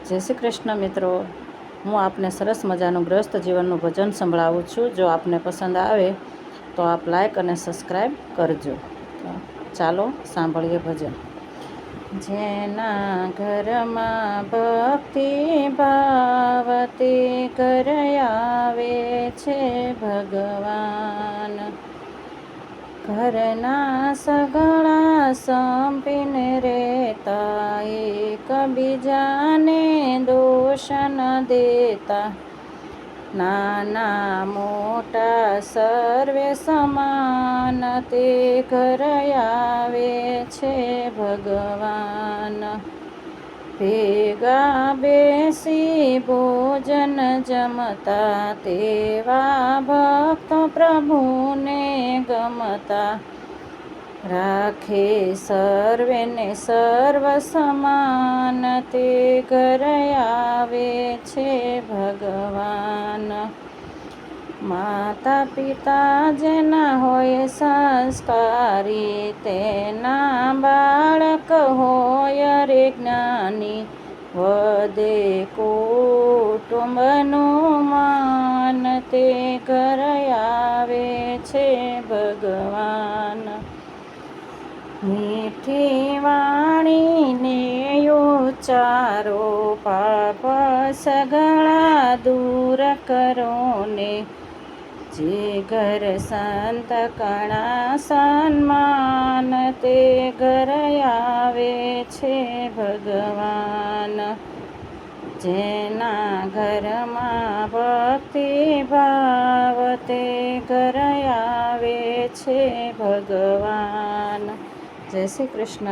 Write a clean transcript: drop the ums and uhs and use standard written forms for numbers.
જય શ્રી કૃષ્ણ મિત્રો, હું આપને સરસ મજાનું ગ્રસ્ત જીવનનું ભજન સંભળાવું છું. જો આપને પસંદ આવે તો આપ લાઈક અને સબસ્ક્રાઈબ કરજો. તો ચાલો સાંભળીએ ભજન. જેના ઘરમાં ભક્તિ ભાવ તે ઘર આવે છે ભગવાન. ઘરના સગળા સંપીને રહેતા, એકબીજાને દોષ ન દેતા. નાના મોટા સર્વે સમાન તે ઘર આવે છે ભગવાન. ભેગા બેસી ભોજન જમતા, તેવા ભક્તો પ્રભુને ગમતા. રાખે સર્વેને સર્વ સમાન તે ઘર આવે છે ભગવાન. માતા પિતા જેના હોય સંસ્કારી, તેના બાળક હોય રે જ્ઞાની. વધે કુટુંબનું માન તે ઘર આવે છે ભગવાન. મીઠી વાણીને ઉચ્ચારો, પાપ સગળા દૂર કરો ને. જે ઘર સંત કણા સન્માન તે ઘર આવે છે ભગવાન. જેના ઘરમાં ભક્તિ ભાવ તે ઘર આવે છે ભગવાન. જય શ્રી કૃષ્ણ.